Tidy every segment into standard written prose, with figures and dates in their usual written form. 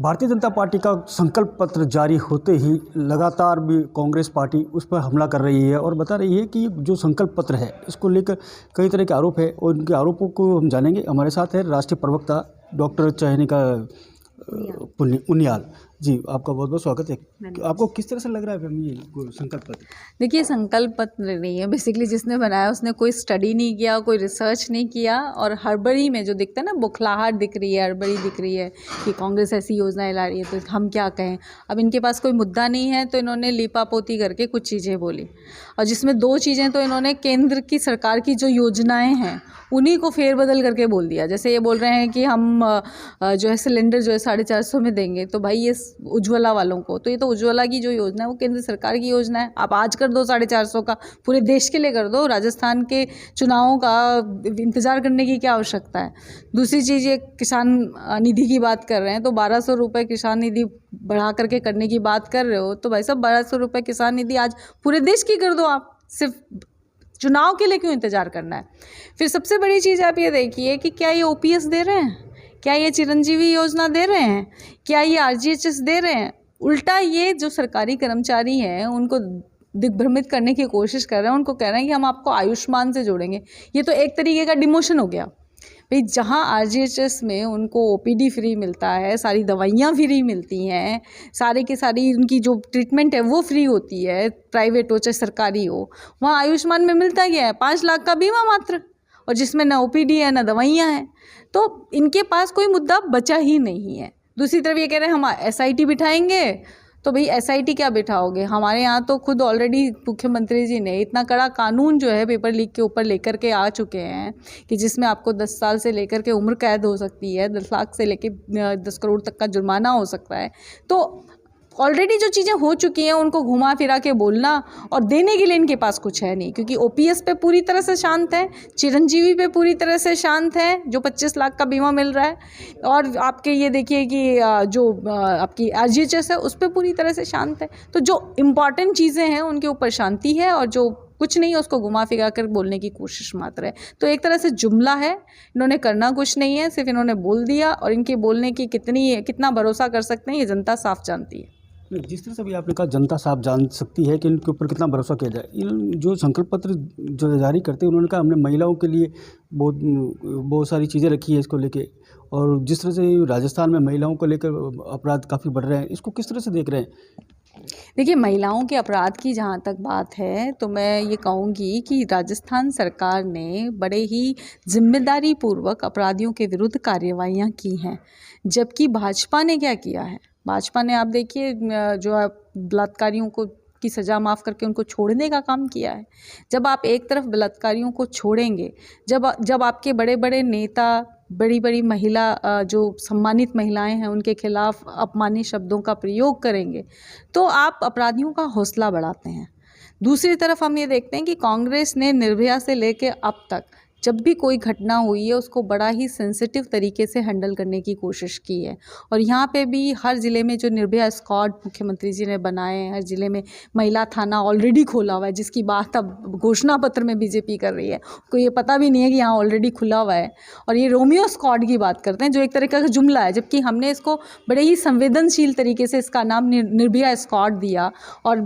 Bharatiya Janata party का संकल्प पत्र जारी होते ही लगातार भी कांग्रेस पार्टी उस पर हमला कर रही है और बता रही है कि जो संकल्प पत्र है इसको लेकर कई तरह के आरोप है और उनके आरोपों को हम जानेंगे। हमारे साथ है राष्ट्रीय प्रवक्ता डॉक्टर चयनिका उनियाल जी, आपका बहुत बहुत स्वागत है। आपको किस तरह से लग रहा है ये संकल्प पत्र? देखिए, संकल्प पत्र नहीं है, बेसिकली जिसने बनाया उसने कोई स्टडी नहीं किया, कोई रिसर्च नहीं किया और हड़बड़ी में जो दिखता है ना, बुखलाहट दिख रही है, हड़बड़ी दिख रही है कि कांग्रेस ऐसी योजनाएं ला रही है तो हम क्या कहें। अब इनके पास कोई मुद्दा नहीं है तो इन्होंने लीपापोती करके कुछ चीज़ें बोली और जिसमें दो चीज़ें तो इन्होंने केंद्र की सरकार की जो योजनाएँ हैं उन्हीं को फेरबदल करके बोल दिया। जैसे ये बोल रहे हैं कि हम जो है सिलेंडर जो है 450 में देंगे, तो भाई ये उज्ज्वला वालों को, तो ये तो उज्ज्वला की जो योजना है वो केंद्र सरकार की योजना है। आप आज कर दो 450 का, पूरे देश के लिए कर दो, राजस्थान के चुनावों का इंतज़ार करने की क्या आवश्यकता है। दूसरी चीज़, ये किसान निधि की बात कर रहे हैं तो 1200 रुपये किसान निधि बढ़ा करके करने की बात कर रहे हो, तो भाई साहब 1200 रुपये किसान निधि आज पूरे देश की कर दो। आप सिर्फ चुनाव के लिए क्यों इंतज़ार करना है। फिर सबसे बड़ी चीज़ आप ये देखिए कि क्या ये ओपीएस दे रहे हैं, क्या ये चिरंजीवी योजना दे रहे हैं, क्या ये आरजीएचएस दे रहे हैं। उल्टा ये जो सरकारी कर्मचारी हैं उनको दिग्भ्रमित करने की कोशिश कर रहे हैं, उनको कह रहे हैं कि हम आपको आयुष्मान से जोड़ेंगे। ये तो एक तरीके का डिमोशन हो गया भाई। जहाँ आरजीएचएस में उनको ओपीडी फ्री मिलता है, सारी दवाइयाँ फ्री मिलती हैं, सारे की सारी उनकी जो ट्रीटमेंट है वो फ्री होती है, प्राइवेट हो चाहे सरकारी हो, वहाँ आयुष्मान में मिलता क्या है 5 लाख का बीमा मात्र, और जिसमें ना ओपीडी है ना दवाइयाँ हैं। तो इनके पास कोई मुद्दा बचा ही नहीं है। दूसरी तरफ ये कह रहे हैं हम एसआईटी बिठाएंगे, तो भाई एसआईटी क्या बिठाओगे। हमारे यहाँ तो खुद ऑलरेडी मुख्यमंत्री जी ने इतना कड़ा कानून जो है पेपर लीक के ऊपर लेकर के आ चुके हैं कि जिसमें आपको 10 साल से लेकर के उम्र कैद हो सकती है, 10 लाख से लेकर 10 करोड़ तक का जुर्माना हो सकता है। तो ऑलरेडी जो चीज़ें हो चुकी हैं उनको घुमा फिरा के बोलना और देने के लिए इनके पास कुछ है नहीं, क्योंकि ओपीएस पे पूरी तरह से शांत है, चिरंजीवी पे पूरी तरह से शांत है जो 25 लाख का बीमा मिल रहा है, और आपके ये देखिए कि जो आपकी आरजीएचएस है उस पर पूरी तरह से शांत है। तो जो इम्पॉर्टेंट चीज़ें हैं उनके ऊपर शांति है और जो कुछ नहीं है उसको घुमा फिरा कर बोलने की कोशिश मात्र है। तो एक तरह से जुमला है, इन्होंने करना कुछ नहीं है, सिर्फ इन्होंने बोल दिया और इनके बोलने की कितना भरोसा कर सकते हैं ये जनता साफ जानती है। जिस तरह से भी आपने कहा जनता साफ जान सकती है कि इनके ऊपर कितना भरोसा किया जाए। इन जो संकल्प पत्र जो जारी करते हैं उन्होंने कहा हमने महिलाओं के लिए बहुत सारी चीज़ें रखी है इसको लेके, और जिस तरह से राजस्थान में महिलाओं को लेकर अपराध काफ़ी बढ़ रहे हैं, इसको किस तरह से देख रहे हैं? देखिए, महिलाओं के अपराध की जहाँ तक बात है तो मैं ये कहूँगी कि राजस्थान सरकार ने बड़े ही जिम्मेदारी पूर्वक अपराधियों के विरुद्ध कार्रवाइयाँ की हैं, जबकि भाजपा ने क्या किया है। भाजपा ने आप देखिए जो है बलात्कारियों को की सज़ा माफ़ करके उनको छोड़ने का काम किया है। जब आप एक तरफ बलात्कारियों को छोड़ेंगे, जब आपके बड़े बड़े नेता, बड़ी बड़ी महिला जो सम्मानित महिलाएं हैं उनके खिलाफ अपमानित शब्दों का प्रयोग करेंगे, तो आप अपराधियों का हौसला बढ़ाते हैं। दूसरी तरफ हम ये देखते हैं कि कांग्रेस ने निर्भया से लेकर अब तक जब भी कोई घटना हुई है उसको बड़ा ही सेंसिटिव तरीके से हैंडल करने की कोशिश की है, और यहाँ पे भी हर ज़िले में जो निर्भया स्क्वाड मुख्यमंत्री जी ने बनाए हैं, हर ज़िले में महिला थाना ऑलरेडी खोला हुआ है, जिसकी बात अब घोषणा पत्र में बीजेपी कर रही है। उसको ये पता भी नहीं है कि यहाँ ऑलरेडी खुला हुआ है, और ये रोमियो स्क्वाड की बात करते हैं जो एक तरीके का जुमला है, जबकि हमने इसको बड़े ही संवेदनशील तरीके से इसका नाम निर्भया स्क्वाड दिया और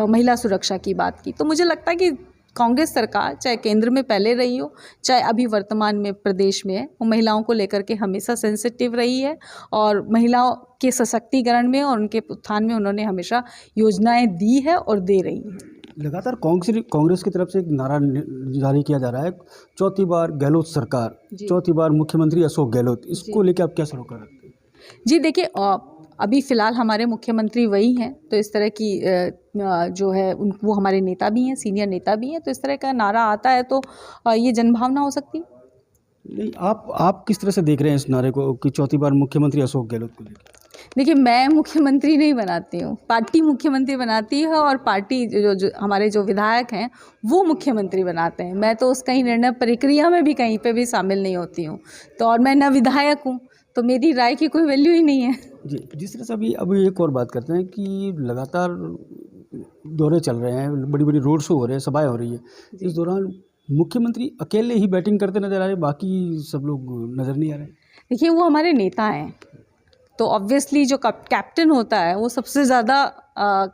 महिला सुरक्षा की बात की। तो मुझे लगता है कि कांग्रेस सरकार चाहे केंद्र में पहले रही हो चाहे अभी वर्तमान में प्रदेश में है, वो महिलाओं को लेकर के हमेशा सेंसिटिव रही है और महिलाओं के सशक्तिकरण में और उनके उत्थान में उन्होंने हमेशा योजनाएं दी है और दे रही है। लगातार कांग्रेस की तरफ से एक नारा जारी किया जा रहा है, चौथी बार गहलोत सरकार, चौथी बार मुख्यमंत्री अशोक गहलोत, इसको लेकर आप क्या सरोकार रखते हैं? जी देखिए, अभी फ़िलहाल हमारे मुख्यमंत्री वही हैं, तो इस तरह की जो है वो हमारे नेता भी हैं, सीनियर नेता भी हैं, तो इस तरह का नारा आता है तो ये जनभावना हो सकती है। नहीं, आप किस तरह से देख रहे हैं इस नारे को कि चौथी बार मुख्यमंत्री अशोक गहलोत को लेकर? देखिए, मैं मुख्यमंत्री नहीं बनाती हूँ, पार्टी मुख्यमंत्री बनाती है और पार्टी जो हमारे जो विधायक हैं वो मुख्यमंत्री बनाते हैं। मैं तो उस कहीं निर्णय प्रक्रिया में भी कहीं पे भी शामिल नहीं होती हूँ, तो और मैं न विधायक हूँ, तो मेरी राय की कोई वैल्यू ही नहीं है। जी, जिस तरह से अभी एक और बात करते हैं कि लगातार दौरे चल रहे हैं, बड़ी बड़ी रोड शो हो रहे हैं, सभाएं हो रही है, इस दौरान मुख्यमंत्री अकेले ही बैटिंग करते नजर आ रहे हैं, बाकी सब लोग नज़र नहीं आ रहे हैं। देखिए, वो हमारे नेता हैं, तो ऑब्वियसली जो कैप्टन होता है वो सबसे ज़्यादा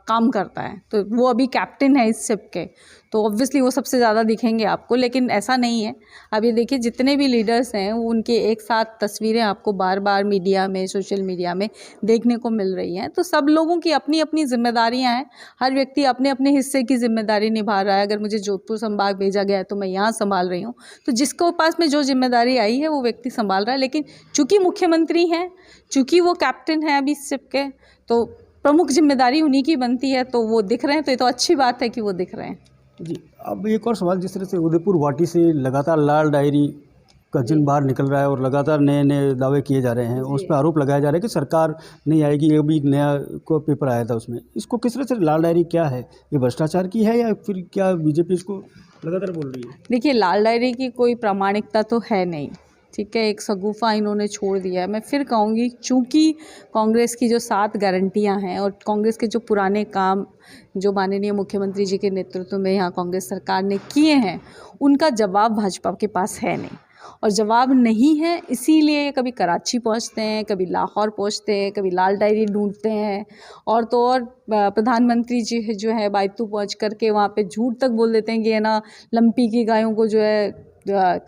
काम करता है, तो वो अभी कैप्टन है इस शिप के, तो ऑब्वियसली वो सबसे ज़्यादा दिखेंगे आपको। लेकिन ऐसा नहीं है। अब ये देखिए जितने भी लीडर्स हैं वो उनके एक साथ तस्वीरें आपको बार बार मीडिया में, सोशल मीडिया में देखने को मिल रही हैं। तो सब लोगों की अपनी अपनी जिम्मेदारियां हैं, हर व्यक्ति अपने अपने हिस्से की जिम्मेदारी निभा रहा है। अगर मुझे जोधपुर संभाग भेजा गया है तो मैं यहाँ संभाल रही हूँ, तो जिसको पास में जो जिम्मेदारी आई है वो व्यक्ति संभाल रहा है। लेकिन चूँकि मुख्यमंत्री हैं, चूँकि वो कैप्टन हैं अभी इस शिप के, तो प्रमुख जिम्मेदारी उन्हीं की बनती है, तो वो दिख रहे हैं, तो ये तो अच्छी बात है कि वो दिख रहे हैं। जी, अब एक और सवाल, जिस तरह से उदयपुर वाटी से लगातार लाल डायरी का जिन बाहर निकल रहा है और लगातार नए नए दावे किए जा रहे हैं, उस पर आरोप लगाया जा रहा है कि सरकार नहीं आएगी, ये भी नया को पेपर आया था उसमें, इसको किस तरह से लाल डायरी क्या है, ये भ्रष्टाचार की है या फिर क्या बीजेपी इसको लगातार बोल रही है? देखिए लाल डायरी की कोई प्रामाणिकता तो है नहीं, ठीक है, एक शगुफा इन्होंने छोड़ दिया है। मैं फिर कहूँगी, चूँकि कांग्रेस की जो 7 गारंटियां हैं और कांग्रेस के जो पुराने काम जो माननीय मुख्यमंत्री जी के नेतृत्व में यहाँ कांग्रेस सरकार ने किए हैं, उनका जवाब भाजपा के पास है नहीं, और जवाब नहीं है इसीलिए कभी कराची पहुँचते हैं, कभी लाहौर पहुँचते हैं, कभी लाल डायरी ढूंढते हैं, और तो और प्रधानमंत्री जी जो है बायतू पहुँच करके वहाँ पे झूठ तक बोल देते हैं कि है ना लंपी की गायों को जो है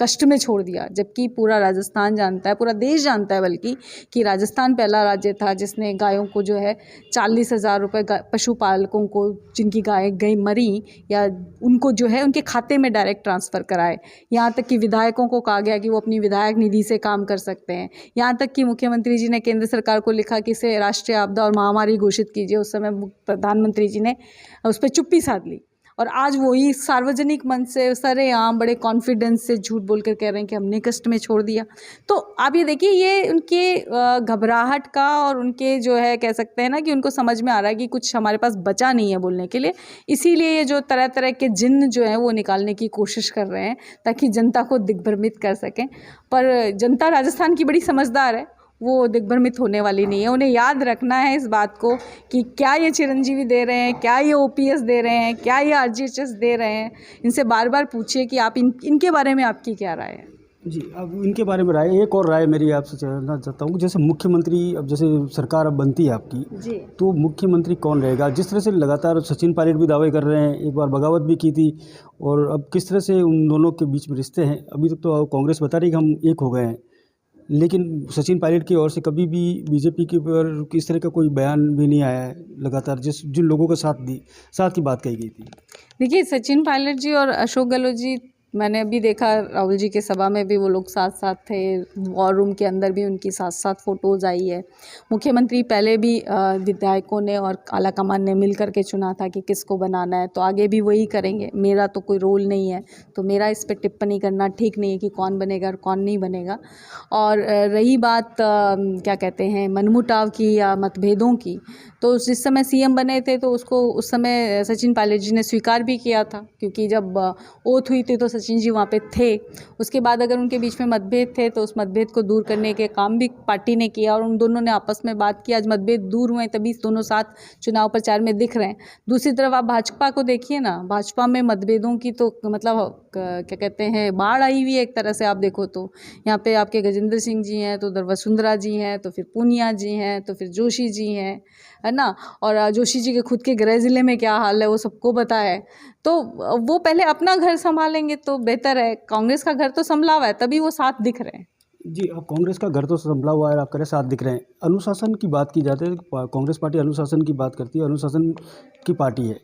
कष्ट में छोड़ दिया, जबकि पूरा राजस्थान जानता है, पूरा देश जानता है बल्कि, कि राजस्थान पहला राज्य था जिसने गायों को जो है 40,000 रुपये पशुपालकों को जिनकी गाय गई मरी, या उनको जो है उनके खाते में डायरेक्ट ट्रांसफ़र कराए। यहाँ तक कि विधायकों को कहा गया कि वो अपनी विधायक निधि से काम कर सकते हैं। यहाँ तक कि मुख्यमंत्री जी ने केंद्र सरकार को लिखा कि इसे राष्ट्रीय आपदा और महामारी घोषित कीजिए। उस समय प्रधानमंत्री जी ने उस पर चुप्पी साध ली, और आज वही सार्वजनिक मंच से सरेआम बड़े कॉन्फिडेंस से झूठ बोलकर कह रहे हैं कि हमने कष्ट में छोड़ दिया। तो आप ये देखिए, ये उनके घबराहट का और उनके जो है कह सकते हैं ना कि उनको समझ में आ रहा है कि कुछ हमारे पास बचा नहीं है बोलने के लिए, इसीलिए ये जो तरह तरह के जिन्न जो हैं वो निकालने की कोशिश कर रहे हैं ताकि जनता को दिग्भ्रमित कर सकें। पर जनता राजस्थान की बड़ी समझदार है, वो दिग्भ्रमित होने वाली नहीं है। उन्हें याद रखना है इस बात को कि क्या ये चिरंजीवी दे रहे हैं, क्या ये ओपीएस दे रहे हैं, क्या ये आरजीएचएस दे रहे हैं। इनसे बार बार पूछिए कि आप इनके बारे में आपकी क्या राय है। जी, अब इनके बारे में राय, एक और राय मेरी आपसे जानना चाहता हूँ, जैसे मुख्यमंत्री, अब जैसे सरकार अब बनती है आपकी जी, तो मुख्यमंत्री कौन रहेगा? जिस तरह से लगातार सचिन पायलट भी दावे कर रहे हैं, एक बार बगावत भी की थी, और अब किस तरह से उन दोनों के बीच में रिश्ते हैं। अभी तक तो कांग्रेस बता रही है कि हम एक हो गए हैं, लेकिन सचिन पायलट की ओर से कभी भी बीजेपी के ऊपर किस तरह का कोई बयान भी नहीं आया है। लगातार जिन लोगों का साथ की बात कही गई थी। देखिए सचिन पायलट जी और अशोक गहलोत जी, मैंने अभी देखा राहुल जी के सभा में भी वो लोग साथ साथ थे, वॉर रूम के अंदर भी उनकी साथ साथ फ़ोटोज़ आई है। मुख्यमंत्री पहले भी विधायकों ने और आला कमान ने मिल कर के चुना था कि किसको बनाना है, तो आगे भी वही करेंगे। मेरा तो कोई रोल नहीं है, तो मेरा इस पर टिप्पणी करना ठीक नहीं है कि कौन बनेगा और कौन नहीं बनेगा। और रही बात क्या कहते हैं मनमुटाव की या मतभेदों की, तो जिस समय सीएम बने थे तो उसको उस समय सचिन पायलट जी ने स्वीकार भी किया था, क्योंकि जब ओथ हुई थी तो सचिन जी वहाँ पे थे। उसके बाद अगर उनके बीच में मतभेद थे तो उस मतभेद को दूर करने के काम भी पार्टी ने किया, और उन दोनों ने आपस में बात की। आज मतभेद दूर हुए तभी दोनों साथ चुनाव प्रचार में दिख रहे हैं। दूसरी तरफ आप भाजपा को देखिए ना, भाजपा में मतभेदों की तो मतलब क्या कहते हैं बाढ़ आई हुई है एक तरह से। आप देखो तो यहाँ पे आपके गजेंद्र सिंह जी हैं, तो उधर वसुंधरा जी हैं, तो फिर पूनिया जी हैं, तो फिर जोशी जी हैं, है ना। और जोशी जी के खुद के गृह ज़िले में क्या हाल है वो सबको पता है। तो वो पहले अपना घर संभालेंगे तो बेहतर है। कांग्रेस का घर तो संभला हुआ है, तभी वो साथ दिख रहे हैं। जी, अब कांग्रेस का घर तो संभला हुआ है, आप कह रहे साथ दिख रहे हैं। अनुशासन की बात की जाती है, कांग्रेस पार्टी अनुशासन की बात करती है, अनुशासन की पार्टी है,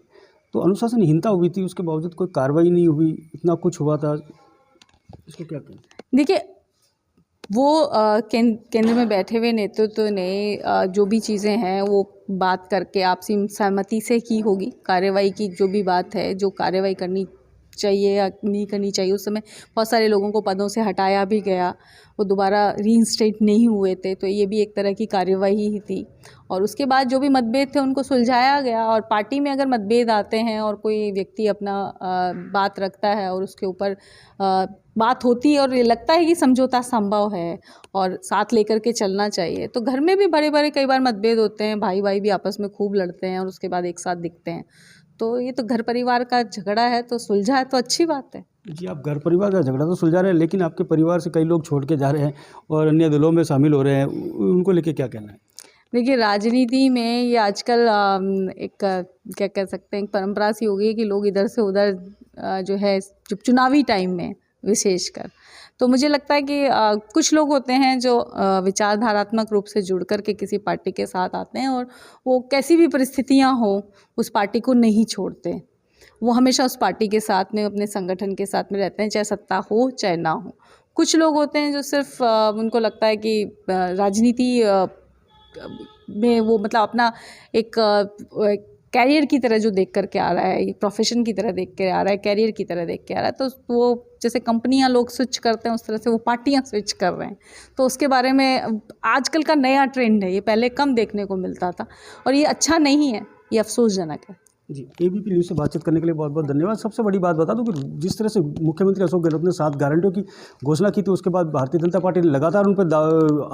तो अनुशासनहीनता हुई थी, उसके बावजूद कोई कार्रवाई नहीं हुई, इतना कुछ हुआ था, इसको क्या कहें? देखिए वो केंद्र में बैठे हुए नेतृत्व ने जो भी चीज़ें हैं वो बात करके आपसी सहमति से की होगी। कार्रवाई की जो भी बात है, जो कार्रवाई करनी चाहिए या नहीं करनी चाहिए, उस समय बहुत सारे लोगों को पदों से हटाया भी गया, वो दोबारा रीइंस्टेट नहीं हुए थे, तो ये भी एक तरह की कार्यवाही ही थी। और उसके बाद जो भी मतभेद थे उनको सुलझाया गया। और पार्टी में अगर मतभेद आते हैं और कोई व्यक्ति अपना बात रखता है और उसके ऊपर बात होती है और ये लगता है कि समझौता संभव है और साथ लेकर के चलना चाहिए, तो घर में भी बड़े बड़े कई बार मतभेद होते हैं, भाई भाई भी आपस में खूब लड़ते हैं और उसके बाद एक साथ दिखते हैं। तो ये तो घर परिवार का झगड़ा है, तो सुलझा है तो अच्छी बात है। जी, आप घर परिवार का झगड़ा तो सुलझा रहे हैं, लेकिन आपके परिवार से कई लोग छोड़ के जा रहे हैं और अन्य दलों में शामिल हो रहे हैं, उनको लेके क्या कहना है? देखिए, राजनीति में ये आजकल एक क्या कह सकते हैं, एक परंपरा सी हो गई है कि लोग इधर से उधर जो है जब चुनावी टाइम में विशेषकर, तो मुझे लगता है कि कुछ लोग होते हैं जो विचारधारात्मक रूप से जुड़ कर के किसी पार्टी के साथ आते हैं और वो कैसी भी परिस्थितियां हो उस पार्टी को नहीं छोड़ते। वो हमेशा उस पार्टी के साथ में, अपने संगठन के साथ में रहते हैं, चाहे सत्ता हो चाहे ना हो। कुछ लोग होते हैं जो सिर्फ उनको लगता है कि राजनीति में वो मतलब अपना एक कैरियर की तरह जो देख करके आ रहा है, प्रोफेशन की तरह देख के आ रहा है, कैरियर की तरह देख के आ रहा है, तो वो जैसे कंपनियां लोग स्विच करते हैं उस तरह से वो पार्टियां स्विच कर रहे हैं। तो उसके बारे में आजकल का नया ट्रेंड है, ये पहले कम देखने को मिलता था और ये अच्छा नहीं है, ये अफसोसजनक है। जी, एबीपी न्यूज़ से बातचीत करने के लिए बहुत बहुत धन्यवाद। सबसे बड़ी बात बता दूं कि जिस तरह से मुख्यमंत्री अशोक गहलोत ने 7 गारंटियों की घोषणा की थी, उसके बाद भारतीय जनता पार्टी ने लगातार उन पर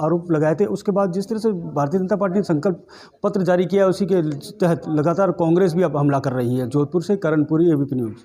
आरोप लगाए थे। उसके बाद जिस तरह से भारतीय जनता पार्टी ने संकल्प पत्र जारी किया, उसी के तहत लगातार कांग्रेस भी अब हमला कर रही है। जोधपुर से करण पुरी, एबीपी न्यूज़।